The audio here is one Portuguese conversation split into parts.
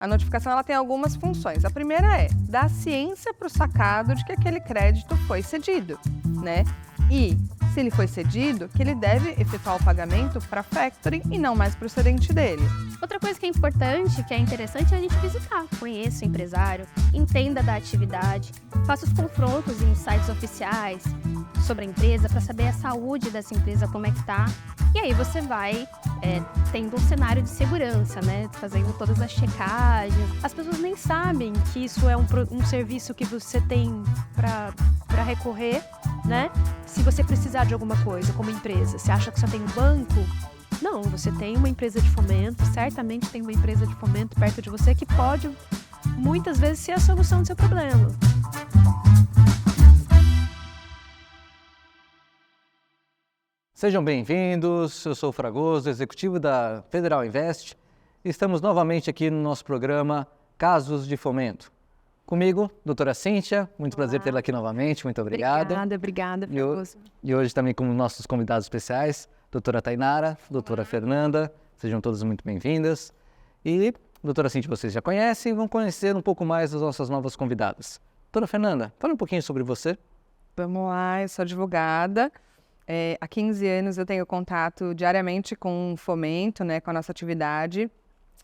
A notificação ela tem algumas funções. A primeira é dar ciência para o sacado de que aquele crédito foi cedido, né? E, se ele foi cedido, que ele deve efetuar o pagamento para a factoring e não mais para o cedente dele. Outra coisa que é importante, que é interessante, é a gente visitar. Conheça o empresário, entenda da atividade, faça os confrontos em sites oficiais sobre a empresa para saber a saúde dessa empresa, como é que está. E aí você vai tendo um cenário de segurança, né? Fazendo todas as checagens. As pessoas nem sabem que isso é um serviço que você tem para recorrer, né? Se você precisar de alguma coisa como empresa, você acha que só tem um banco? Não, você tem uma empresa de fomento, certamente tem uma empresa de fomento perto de você que pode, muitas vezes, ser a solução do seu problema. Sejam bem-vindos, eu sou o Fragoso, executivo da Federal Invest, e estamos novamente aqui no nosso programa Casos de Fomento. Comigo, doutora Cíntia, muito prazer tê-la aqui novamente, muito obrigado. Obrigada, Fragoso. E hoje também com nossos convidados especiais, doutora Tainara, doutora Fernanda, sejam todas muito bem-vindas. E, doutora Cíntia, vocês já conhecem, vão conhecer um pouco mais as nossas novas convidadas. Doutora Fernanda, fala um pouquinho sobre você. Vamos lá, eu sou advogada. Há 15 anos eu tenho contato diariamente com o fomento, né, com a nossa atividade.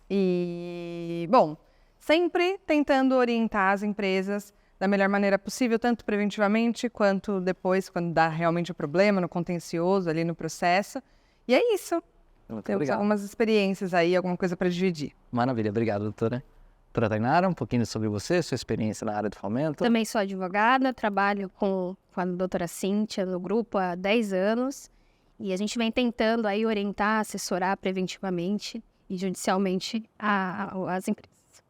E, bom, sempre tentando orientar as empresas da melhor maneira possível, tanto preventivamente quanto depois, quando dá realmente o problema, no contencioso, ali no processo. E é isso. Temos algumas experiências aí, alguma coisa para dividir. Maravilha, obrigado, doutora. Doutora Tainara, um pouquinho sobre você, sua experiência na área do fomento. Também sou advogada, trabalho com a doutora Cíntia no grupo há 10 anos. E a gente vem tentando aí orientar, assessorar preventivamente e judicialmente as empresas.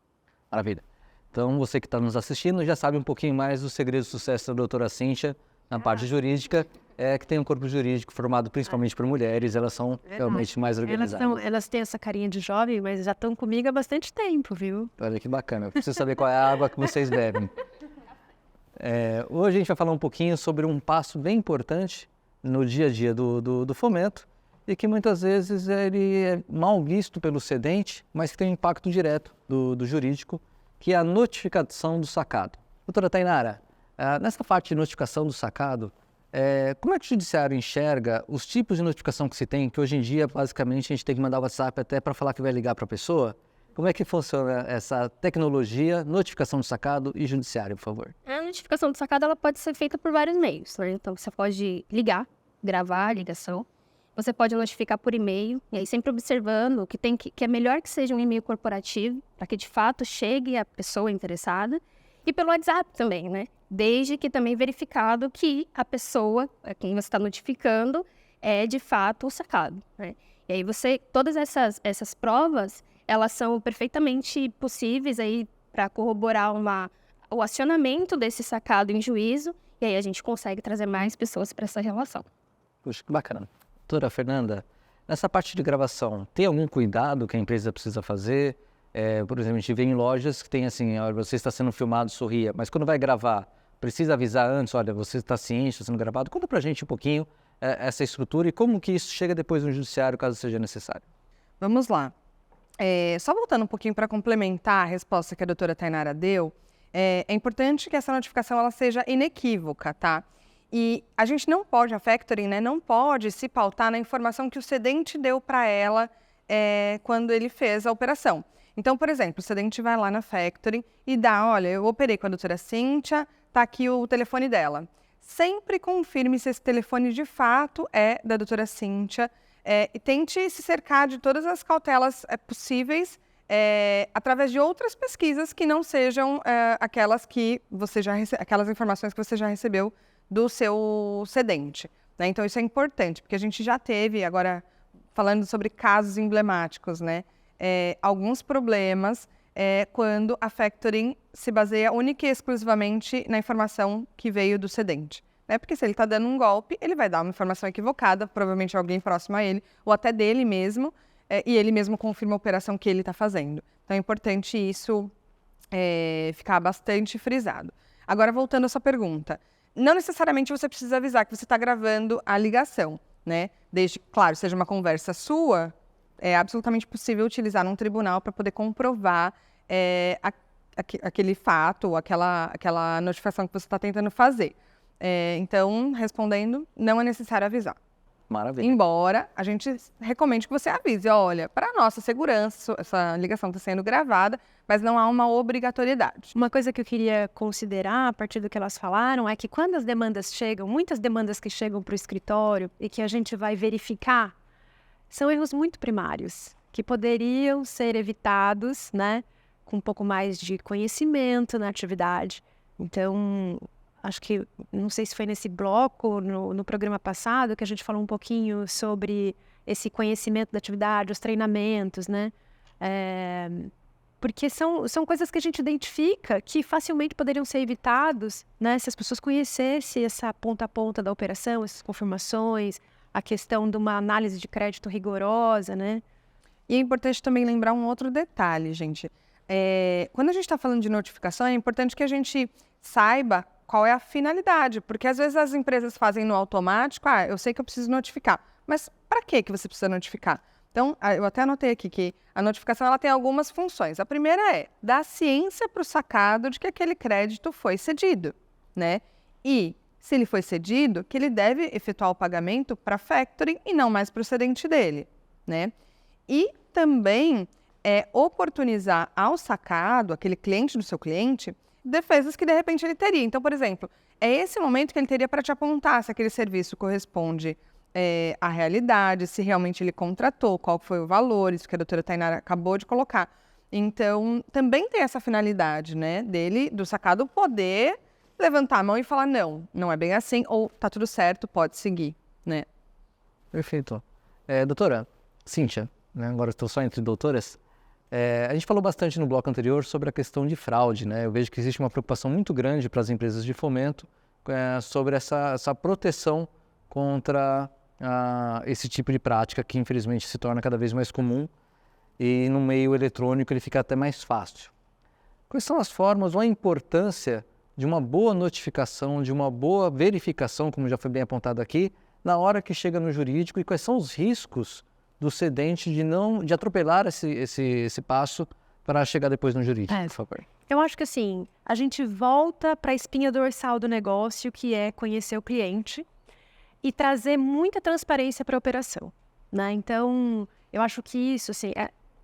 Maravilha. Então, você que está nos assistindo já sabe um pouquinho mais do segredo de sucesso da doutora Cíntia na parte jurídica, que tem um corpo jurídico formado principalmente por mulheres, elas são realmente mais organizadas. Elas têm essa carinha de jovem, mas já estão comigo há bastante tempo, viu? Olha que bacana, eu preciso saber qual é a água que vocês bebem. Hoje a gente vai falar um pouquinho sobre um passo bem importante no dia a dia do fomento e que muitas vezes ele é mal visto pelo cedente, mas que tem um impacto direto do jurídico, que é a notificação do sacado. Doutora Tainara, nessa parte de notificação do sacado, como é que o judiciário enxerga os tipos de notificação que se tem, que hoje em dia, basicamente, a gente tem que mandar o WhatsApp até para falar que vai ligar para a pessoa? Como é que funciona essa tecnologia, notificação do sacado e judiciário, por favor? A notificação do sacado ela pode ser feita por vários meios, né? Então, você pode ligar, gravar a ligação. Você pode notificar por e-mail, e aí sempre observando que é melhor que seja um e-mail corporativo, para que de fato chegue a pessoa interessada, e pelo WhatsApp também, né? Desde que também verificado que a pessoa a quem você está notificando é de fato o sacado, né? E aí todas essas provas, elas são perfeitamente possíveis aí para corroborar o acionamento desse sacado em juízo, e aí a gente consegue trazer mais pessoas para essa relação. Puxa, que bacana. Doutora Fernanda, nessa parte de gravação, tem algum cuidado que a empresa precisa fazer? Por exemplo, a gente vê em lojas que tem assim, olha, você está sendo filmado, sorria, mas quando vai gravar, precisa avisar antes, olha, você está ciente, está sendo gravado. Conta pra gente um pouquinho essa estrutura e como que isso chega depois no judiciário, caso seja necessário. Vamos lá. Só voltando um pouquinho para complementar a resposta que a doutora Tainara deu, é importante que essa notificação ela seja inequívoca, tá? E a gente não pode, a factoring, né, não pode se pautar na informação que o cedente deu para ela quando ele fez a operação. Então, por exemplo, o cedente vai lá na factoring e dá, olha, eu operei com a doutora Cíntia, tá aqui o telefone dela. Sempre confirme se esse telefone de fato é da doutora Cíntia e tente se cercar de todas as cautelas possíveis através de outras pesquisas que não sejam aquelas informações que você já recebeu do seu cedente, né? Então, isso é importante, porque a gente já teve, agora falando sobre casos emblemáticos, né? Alguns problemas quando a factoring se baseia única e exclusivamente na informação que veio do cedente, né? Porque se ele está dando um golpe, ele vai dar uma informação equivocada, provavelmente alguém próximo a ele, ou até dele mesmo, e ele mesmo confirma a operação que ele está fazendo. Então, é importante isso ficar bastante frisado. Agora, voltando à sua pergunta, não necessariamente você precisa avisar que você está gravando a ligação, né? Desde, claro, seja uma conversa sua, é absolutamente possível utilizar num tribunal para poder comprovar aquele fato, ou aquela notificação que você está tentando fazer. Então, respondendo, não é necessário avisar. Maravilha. Embora a gente recomende que você avise, olha, para nossa segurança, essa ligação está sendo gravada, mas não há uma obrigatoriedade. Uma coisa que eu queria considerar, a partir do que elas falaram, é que quando as demandas chegam, muitas demandas que chegam para o escritório e que a gente vai verificar, são erros muito primários, que poderiam ser evitados, né, com um pouco mais de conhecimento na atividade. Então, acho que, não sei se foi nesse bloco, no programa passado, que a gente falou um pouquinho sobre esse conhecimento da atividade, os treinamentos, né? Porque são coisas que a gente identifica que facilmente poderiam ser evitados, né? Se as pessoas conhecessem essa ponta a ponta da operação, essas confirmações, a questão de uma análise de crédito rigorosa, né? E é importante também lembrar um outro detalhe, gente. Quando a gente está falando de notificação, é importante que a gente saiba qual é a finalidade, porque às vezes as empresas fazem no automático, eu sei que eu preciso notificar, mas para que você precisa notificar? Então, eu até anotei aqui que a notificação ela tem algumas funções. A primeira é dar ciência para o sacado de que aquele crédito foi cedido, né? E, se ele foi cedido, que ele deve efetuar o pagamento para a factoring e não mais para o cedente dele, né? E também oportunizar ao sacado, aquele cliente do seu cliente, defesas que de repente ele teria. Então, por exemplo, é esse momento que ele teria para te apontar se aquele serviço corresponde à realidade, se realmente ele contratou, qual foi o valor, isso que a doutora Tainara acabou de colocar. Então, também tem essa finalidade, né, do sacado poder levantar a mão e falar, não é bem assim, ou tá tudo certo, pode seguir, né? Perfeito. Doutora Cíntia, né, agora estou só entre doutoras, a gente falou bastante no bloco anterior sobre a questão de fraude, né? Eu vejo que existe uma preocupação muito grande para as empresas de fomento sobre essa proteção contra esse tipo de prática que infelizmente se torna cada vez mais comum e no meio eletrônico ele fica até mais fácil. Quais são as formas ou a importância de uma boa notificação, de uma boa verificação, como já foi bem apontado aqui, na hora que chega no jurídico e quais são os riscos do cedente de atropelar esse passo para chegar depois no jurídico, por favor? Eu acho que assim, a gente volta para a espinha dorsal do negócio, que é conhecer o cliente e trazer muita transparência para a operação, né? Então, eu acho que isso, assim,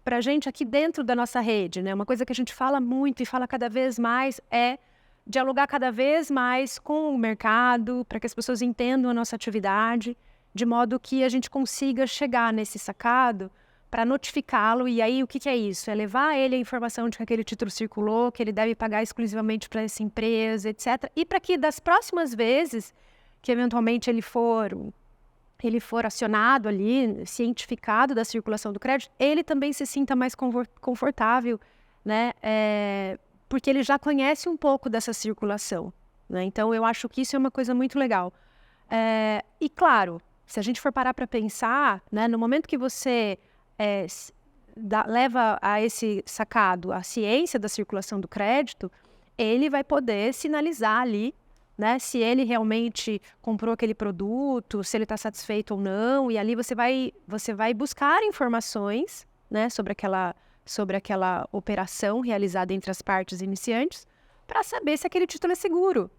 para a gente aqui dentro da nossa rede, né? Uma coisa que a gente fala muito e fala cada vez mais é dialogar cada vez mais com o mercado, para que as pessoas entendam a nossa atividade, de modo que a gente consiga chegar nesse sacado para notificá-lo. E aí, o que é isso? É levar a ele a informação de que aquele título circulou, que ele deve pagar exclusivamente para essa empresa, etc. E para que das próximas vezes que eventualmente ele for acionado ali, cientificado da circulação do crédito, ele também se sinta mais confortável, né? Porque ele já conhece um pouco dessa circulação, né? Então, eu acho que isso é uma coisa muito legal. E, claro, se a gente for parar para pensar, né, no momento que você leva a esse sacado a ciência da circulação do crédito, ele vai poder sinalizar ali, né, se ele realmente comprou aquele produto, se ele está satisfeito ou não, e ali você vai buscar informações, né, sobre aquela operação realizada entre as partes iniciantes para saber se aquele título é seguro,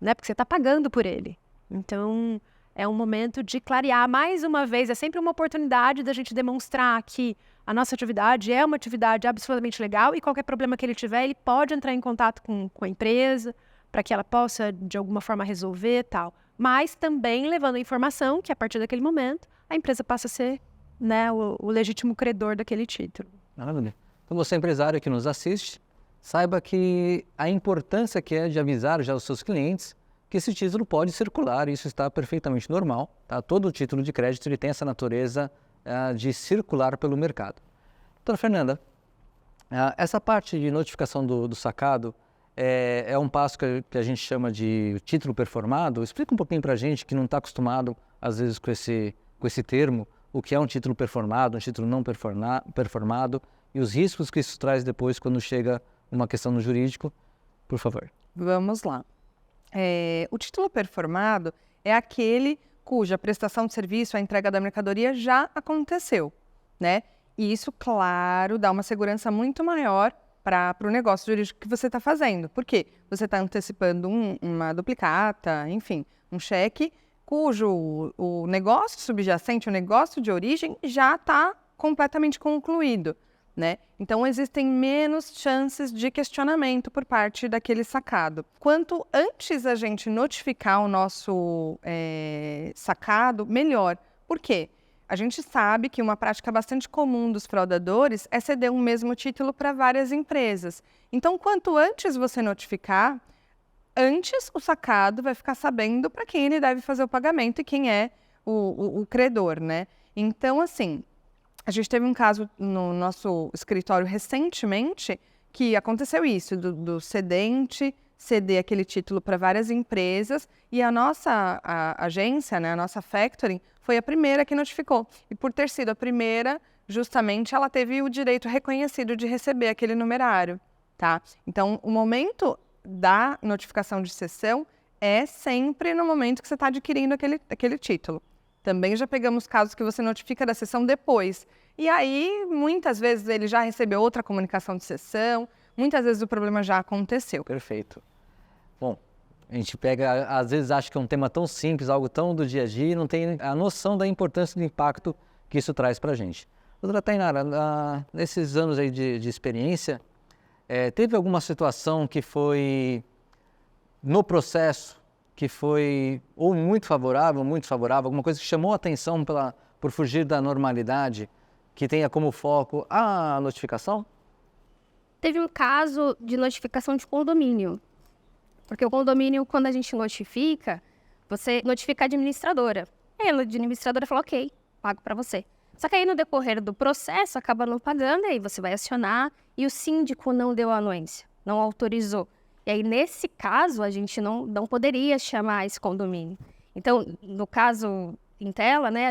né, porque você está pagando por ele. Então, é um momento de clarear mais uma vez, é sempre uma oportunidade da gente demonstrar que a nossa atividade é uma atividade absolutamente legal e qualquer problema que ele tiver, ele pode entrar em contato com a empresa para que ela possa, de alguma forma, resolver e tal. Mas também levando a informação que, a partir daquele momento, a empresa passa a ser, né, o legítimo credor daquele título. Maravilha. Então, você empresário que nos assiste, saiba que a importância que é de avisar já os seus clientes que esse título pode circular, e isso está perfeitamente normal, tá? Todo título de crédito ele tem essa natureza de circular pelo mercado. Doutora Fernanda, essa parte de notificação do sacado é um passo que a gente chama de título performado. Explica um pouquinho para a gente que não está acostumado, às vezes, com esse termo, o que é um título performado, um título não performado, e os riscos que isso traz depois quando chega uma questão no jurídico, por favor. Vamos lá. O título performado é aquele cuja prestação de serviço, a entrega da mercadoria já aconteceu, né? E isso, claro, dá uma segurança muito maior para o negócio jurídico que você está fazendo. Por quê? Você está antecipando uma duplicata, enfim, um cheque cujo o negócio subjacente, o negócio de origem já está completamente concluído, né? Então, existem menos chances de questionamento por parte daquele sacado. Quanto antes a gente notificar o nosso sacado, melhor. Por quê? A gente sabe que uma prática bastante comum dos fraudadores é ceder um mesmo título para várias empresas. Então, quanto antes você notificar, antes o sacado vai ficar sabendo para quem ele deve fazer o pagamento e quem é o credor, né? Então, assim, a gente teve um caso no nosso escritório recentemente que aconteceu isso, do cedente ceder aquele título para várias empresas e a nossa agência, né, a nossa factoring, foi a primeira que notificou. E por ter sido a primeira, justamente ela teve o direito reconhecido de receber aquele numerário, tá? Então, o momento da notificação de cessão é sempre no momento que você está adquirindo aquele título. Também já pegamos casos que você notifica da cessão depois. E aí, muitas vezes, ele já recebeu outra comunicação de cessão, muitas vezes o problema já aconteceu. Perfeito. Bom, a gente pega, às vezes acha que é um tema tão simples, algo tão do dia a dia, e não tem a noção da importância do impacto que isso traz para a gente. Doutora Tainara, nesses anos aí de experiência, teve alguma situação que foi no processo, que foi ou muito favorável, alguma coisa que chamou a atenção por fugir da normalidade, que tenha como foco a notificação? Teve um caso de notificação de condomínio. Porque o condomínio, quando a gente notifica, você notifica a administradora. Aí a administradora fala, ok, pago para você. Só que aí no decorrer do processo, acaba não pagando, aí você vai acionar e o síndico não deu a anuência, não autorizou. E aí, nesse caso, a gente não poderia chamar esse condomínio. Então, no caso em tela, né,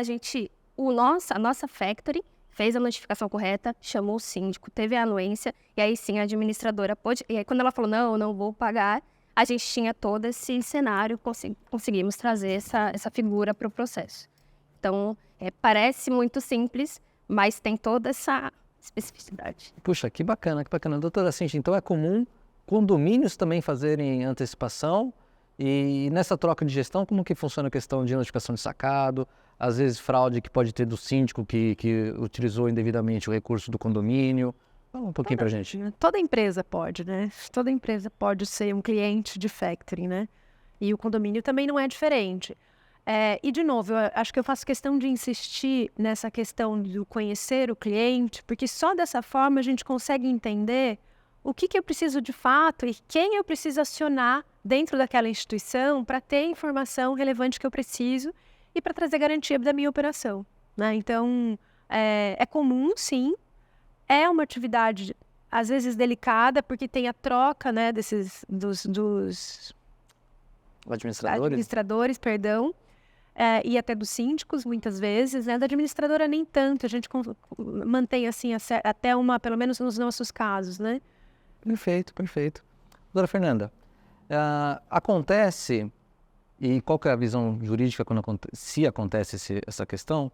a nossa factory fez a notificação correta, chamou o síndico, teve a anuência, e aí sim a administradora pôde. E aí, quando ela falou, não vou pagar, a gente tinha todo esse cenário, conseguimos trazer essa figura para o processo. Então, parece muito simples, mas tem toda essa especificidade. Puxa, que bacana. Doutora Cíntia, então é comum condomínios também fazerem antecipação e nessa troca de gestão, como que funciona a questão de notificação de sacado, às vezes fraude que pode ter do síndico que utilizou indevidamente o recurso do condomínio? Fala um pouquinho pra gente. Toda empresa pode, né? Toda empresa pode ser um cliente de factoring, né? E o condomínio também não é diferente. E, de novo, eu acho que eu faço questão de insistir nessa questão do conhecer o cliente, porque só dessa forma a gente consegue entender o que eu preciso de fato e quem eu preciso acionar dentro daquela instituição para ter a informação relevante que eu preciso e para trazer garantia da minha operação, né? Então, é comum, sim. É uma atividade, às vezes, delicada, porque tem a troca, né, dos administradores, perdão, e até dos síndicos, muitas vezes, né? Da administradora nem tanto, a gente mantém assim, até pelo menos nos nossos casos, né? Perfeito. Doutora Fernanda, acontece, e qual que é a visão jurídica se acontece essa questão,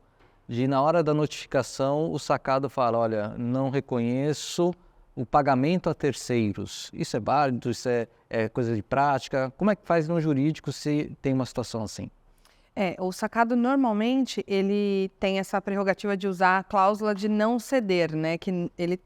de na hora da notificação o sacado fala, olha, não reconheço o pagamento a terceiros. Isso é válido? Isso é coisa de prática? Como é que faz no jurídico se tem uma situação assim? O sacado normalmente ele tem essa prerrogativa de usar a cláusula de não ceder, né? Que ele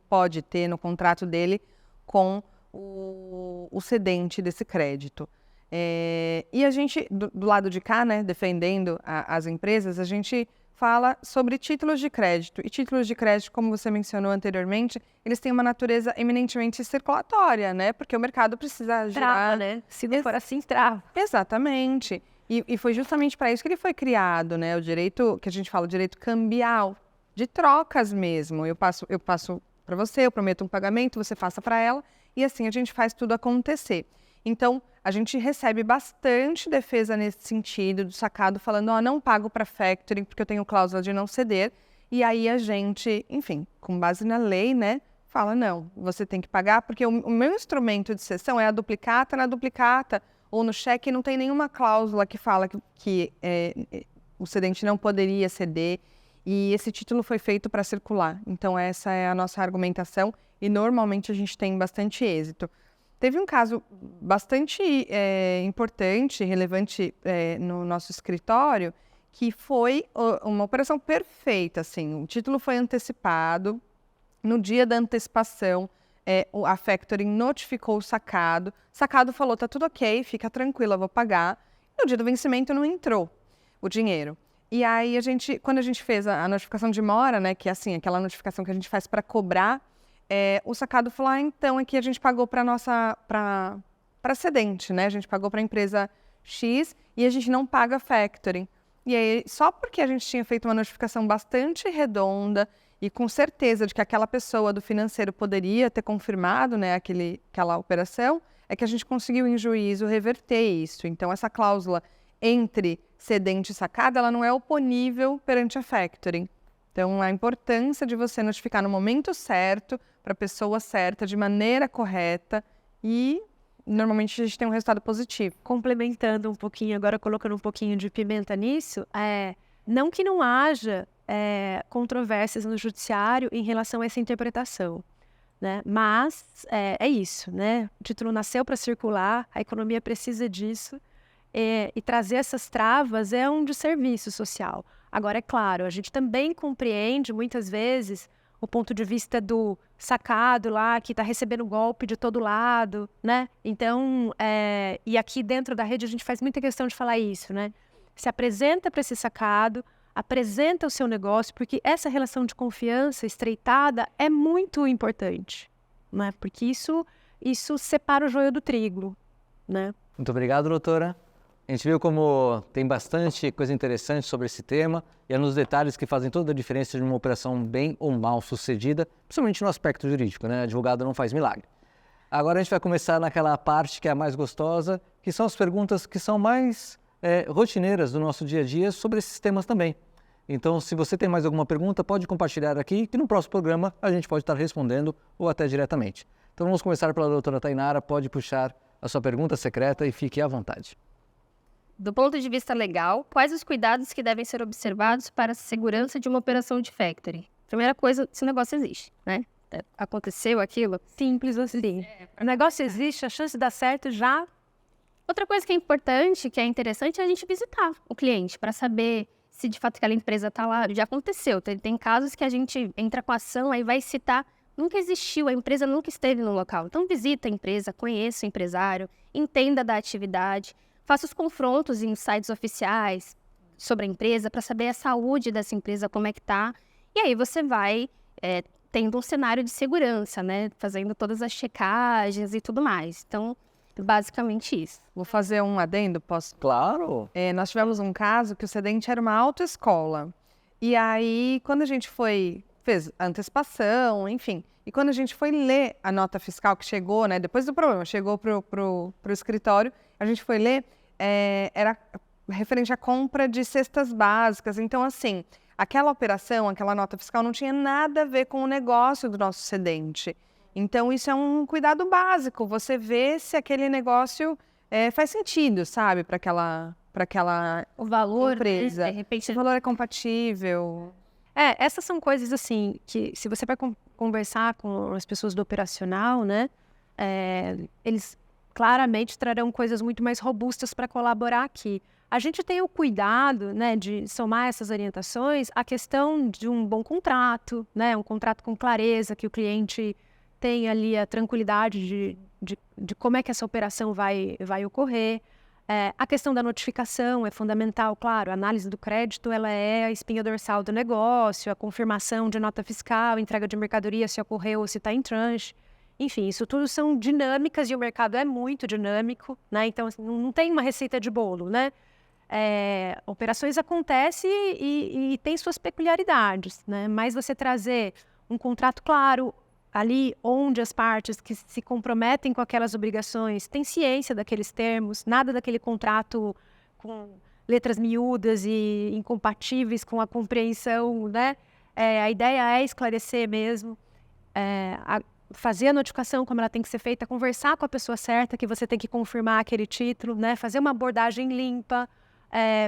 pode ter no contrato dele com o cedente desse crédito. E a gente, do lado de cá, né, defendendo as empresas, a gente fala sobre títulos de crédito. E títulos de crédito, como você mencionou anteriormente, eles têm uma natureza eminentemente circulatória, né? Porque o mercado precisa girar. Trava, né? Se não for assim, trava. Exatamente. E foi justamente para isso que ele foi criado, né? O direito, que a gente fala, o direito cambial, de trocas mesmo. Eu passo para você, eu prometo um pagamento, você passa para ela, e assim a gente faz tudo acontecer. Então, a gente recebe bastante defesa nesse sentido, do sacado falando, não pago para factoring porque eu tenho cláusula de não ceder. E aí a gente, enfim, com base na lei, né, fala, não, você tem que pagar porque o meu instrumento de cessão é a duplicata. Na duplicata ou no cheque não tem nenhuma cláusula que fala que o cedente não poderia ceder. e esse título foi feito para circular. Então, essa é a nossa argumentação e normalmente a gente tem bastante êxito. Teve um caso bastante importante, relevante no nosso escritório, que foi uma operação perfeita, assim. O título foi antecipado, no dia da antecipação, a Factoring notificou o sacado falou, tá tudo ok, fica tranquila, eu vou pagar. No dia do vencimento não entrou o dinheiro. E aí, quando a gente fez a notificação de mora, né, que é assim, aquela notificação que a gente faz para cobrar, o sacado falou, então aqui a gente pagou para cedente, né? A gente pagou para a empresa X e a gente não paga Factoring. E aí, só porque a gente tinha feito uma notificação bastante redonda e com certeza de que aquela pessoa do financeiro poderia ter confirmado, né, aquela operação, é que a gente conseguiu em juízo reverter isso. Então, essa cláusula entre cedente e sacado, ela não é oponível perante a Factoring. Então, a importância de você notificar no momento certo, para a pessoa certa, de maneira correta e normalmente a gente tem um resultado positivo. Complementando um pouquinho, agora colocando um pouquinho de pimenta nisso, não que não haja controvérsias no judiciário em relação a essa interpretação, né? Mas é isso, né? O título nasceu para circular, a economia precisa disso, e trazer essas travas é um desserviço social. Agora, é claro, a gente também compreende muitas vezes o ponto de vista do sacado lá, que está recebendo golpe de todo lado, né? Então, e aqui dentro da rede a gente faz muita questão de falar isso, né? Se apresenta para esse sacado, apresenta o seu negócio, porque essa relação de confiança estreitada é muito importante, né? Porque isso separa o joio do trigo, né? Muito obrigado, doutora. A gente viu como tem bastante coisa interessante sobre esse tema e é nos detalhes que fazem toda a diferença de uma operação bem ou mal sucedida, principalmente no aspecto jurídico, né? Advogado não faz milagre. Agora a gente vai começar naquela parte que é a mais gostosa, que são as perguntas que são mais rotineiras do nosso dia a dia sobre esses temas também. Então, se você tem mais alguma pergunta, pode compartilhar aqui, que no próximo programa a gente pode estar respondendo ou até diretamente. Então vamos começar pela doutora Tainara, pode puxar a sua pergunta secreta e fique à vontade. Do ponto de vista legal, quais os cuidados que devem ser observados para a segurança de uma operação de factoring? Primeira coisa, se o negócio existe, né? Aconteceu aquilo. Simples assim. O negócio existe, a chance de dar certo já... Outra coisa que é importante, que é interessante, é a gente visitar o cliente para saber se de fato aquela empresa está lá. Já aconteceu, tem casos que a gente entra com a ação, aí vai citar, nunca existiu, a empresa nunca esteve no local. Então visita a empresa, conheça o empresário, entenda da atividade, faça os confrontos em sites oficiais sobre a empresa para saber a saúde dessa empresa, como é que está. E aí você vai tendo um cenário de segurança, né? Fazendo todas as checagens e tudo mais. Então, basicamente isso. Vou fazer um adendo, posso? Claro! Nós tivemos um caso que o cedente era uma autoescola. E aí, quando a gente fez a antecipação, enfim, e quando a gente foi ler a nota fiscal que chegou, né, depois do problema, chegou pro escritório, a gente foi ler, era referente à compra de cestas básicas. Então, assim, aquela operação, aquela nota fiscal não tinha nada a ver com o negócio do nosso cedente. Então, isso é um cuidado básico, você vê se aquele negócio faz sentido, sabe, para aquela O valor, empresa. né? De repente, Se o valor é compatível. Essas são coisas assim, que se você vai conversar com as pessoas do operacional, né, eles claramente trarão coisas muito mais robustas para colaborar aqui. A gente tem o cuidado, né, de somar essas orientações à questão de um bom contrato, né, um contrato com clareza, que o cliente tem ali a tranquilidade de como é que essa operação vai ocorrer. A questão da notificação é fundamental, claro, a análise do crédito ela é a espinha dorsal do negócio, a confirmação de nota fiscal, entrega de mercadoria se ocorreu ou se está em tranche. Enfim, isso tudo são dinâmicas e o mercado é muito dinâmico, né? Então, assim, não tem uma receita de bolo, né? Operações acontecem e tem suas peculiaridades, né? Mas você trazer um contrato claro, ali onde as partes que se comprometem com aquelas obrigações têm ciência daqueles termos, nada daquele contrato com letras miúdas e incompatíveis com a compreensão, né? A ideia é esclarecer mesmo, fazer a notificação como ela tem que ser feita, conversar com a pessoa certa que você tem que confirmar aquele título, né? Fazer uma abordagem limpa,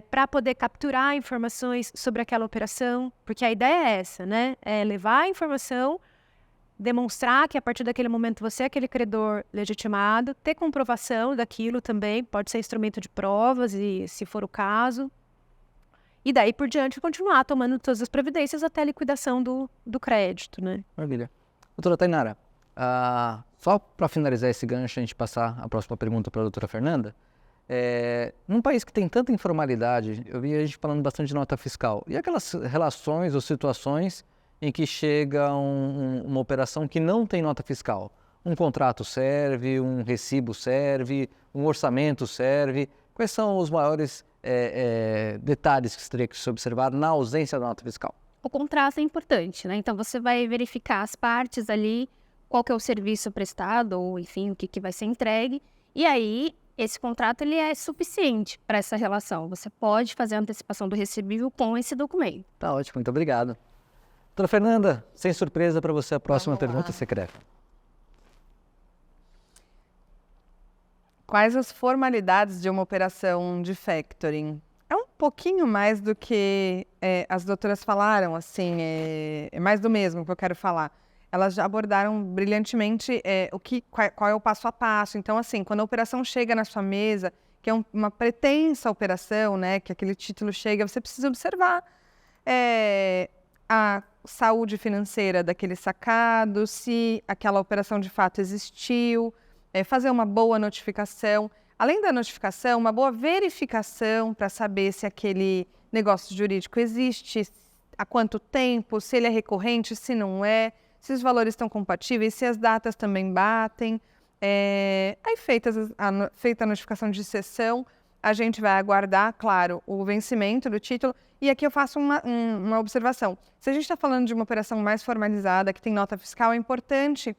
para poder capturar informações sobre aquela operação, porque a ideia é essa, né? É levar a informação, demonstrar que a partir daquele momento você é aquele credor legitimado, ter comprovação daquilo também, pode ser instrumento de provas, e se for o caso, e daí por diante continuar tomando todas as providências até a liquidação do crédito, né? Maravilha. Doutora Tainara, só para finalizar esse gancho, a gente passar a próxima pergunta para a doutora Fernanda, num país que tem tanta informalidade, eu vi a gente falando bastante de nota fiscal, e aquelas relações ou situações em que chega uma operação que não tem nota fiscal? Um contrato serve, um recibo serve, um orçamento serve? Quais são os maiores detalhes que teria que se observar na ausência da nota fiscal? O contrato é importante, né? Então, você vai verificar as partes ali, qual que é o serviço prestado, ou enfim, o que vai ser entregue. E aí, esse contrato ele é suficiente para essa relação. Você pode fazer a antecipação do recebível com esse documento. Tá ótimo, muito obrigado. Doutora Fernanda, sem surpresa para você a próxima pergunta secreta. Quais as formalidades de uma operação de factoring? É um pouquinho mais do que as doutoras falaram, assim, é mais do mesmo que eu quero falar. Elas já abordaram brilhantemente qual é o passo a passo. Então, assim, quando a operação chega na sua mesa, que é uma pretensa operação, né, que aquele título chega, você precisa observar a saúde financeira daquele sacado, se aquela operação de fato existiu, fazer uma boa notificação. Além da notificação, uma boa verificação para saber se aquele negócio jurídico existe, há quanto tempo, se ele é recorrente, se não é, se os valores estão compatíveis, se as datas também batem. Aí feita a notificação de cessão, a gente vai aguardar, claro, o vencimento do título. E aqui eu faço uma observação. Se a gente está falando de uma operação mais formalizada, que tem nota fiscal, é importante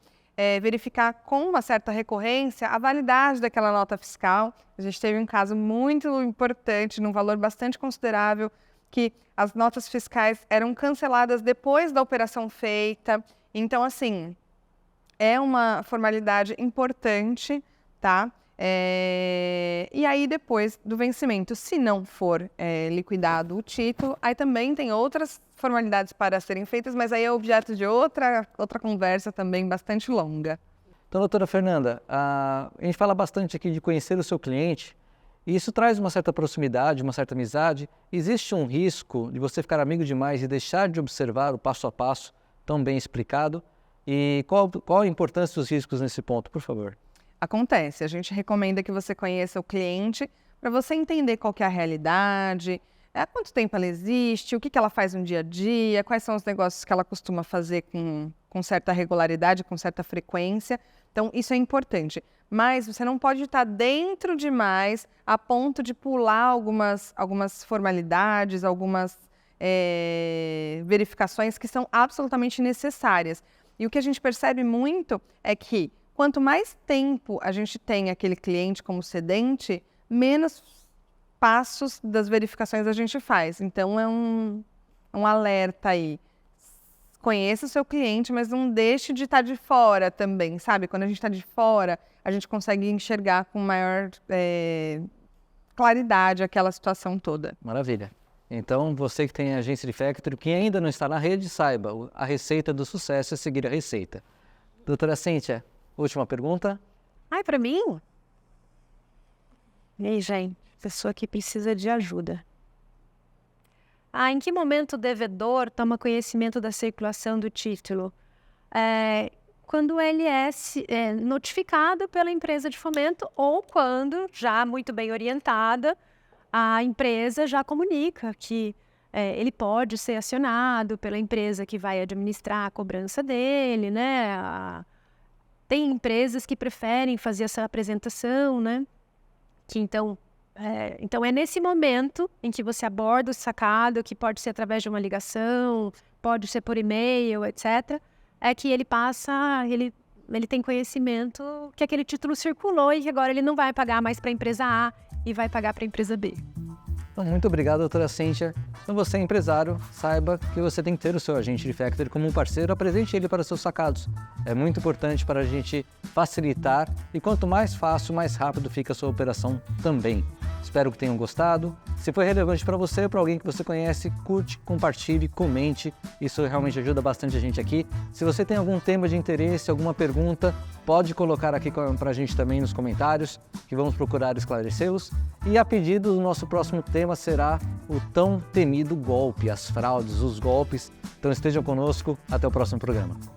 verificar com uma certa recorrência a validade daquela nota fiscal. A gente teve um caso muito importante, num valor bastante considerável, que as notas fiscais eram canceladas depois da operação feita. Então, assim, é uma formalidade importante, tá? E aí, depois do vencimento, se não for liquidado o título, aí também tem outras formalidades para serem feitas, mas aí é objeto de outra conversa também bastante longa. Então, doutora Fernanda, a gente fala bastante aqui de conhecer o seu cliente, e isso traz uma certa proximidade, uma certa amizade. Existe um risco de você ficar amigo demais e deixar de observar o passo a passo tão bem explicado? E qual a importância dos riscos nesse ponto, por favor? Acontece, a gente recomenda que você conheça o cliente para você entender qual que é a realidade, há quanto tempo ela existe, o que ela faz no dia a dia, quais são os negócios que ela costuma fazer com certa regularidade, com certa frequência. Então, isso é importante. Mas você não pode estar dentro demais a ponto de pular algumas formalidades, algumas verificações que são absolutamente necessárias. E o que a gente percebe muito é que quanto mais tempo a gente tem aquele cliente como cedente, menos passos das verificações a gente faz. Então, é um alerta aí. Conheça o seu cliente, mas não deixe de estar de fora também, sabe? Quando a gente está de fora, a gente consegue enxergar com maior claridade aquela situação toda. Maravilha. Então, você que tem agência de factoring, quem ainda não está na rede, saiba, a receita do sucesso é seguir a receita. Doutora Cíntia, última pergunta. Para mim? E aí, gente, pessoa que precisa de ajuda. Em que momento o devedor toma conhecimento da circulação do título? Quando ele é notificado pela empresa de fomento ou quando, já muito bem orientada, a empresa já comunica que ele pode ser acionado pela empresa que vai administrar a cobrança dele, né? Tem empresas que preferem fazer essa apresentação, né? Que então é nesse momento em que você aborda o sacado, que pode ser através de uma ligação, pode ser por e-mail, etc., é que ele ele tem conhecimento que aquele título circulou e que agora ele não vai pagar mais para a empresa A e vai pagar para a empresa B. Então, muito obrigado, doutora Cíntia. Então, você é empresário, saiba que você tem que ter o seu agente de factoring como um parceiro, apresente ele para os seus sacados. É muito importante para a gente facilitar e quanto mais fácil, mais rápido fica a sua operação também. Espero que tenham gostado. Se foi relevante para você ou para alguém que você conhece, curte, compartilhe, comente. Isso realmente ajuda bastante a gente aqui. Se você tem algum tema de interesse, alguma pergunta, pode colocar aqui para a gente também nos comentários, que vamos procurar esclarecê-los. E a pedido, o nosso próximo tema será o tão temido golpe, as fraudes, os golpes. Então estejam conosco, até o próximo programa.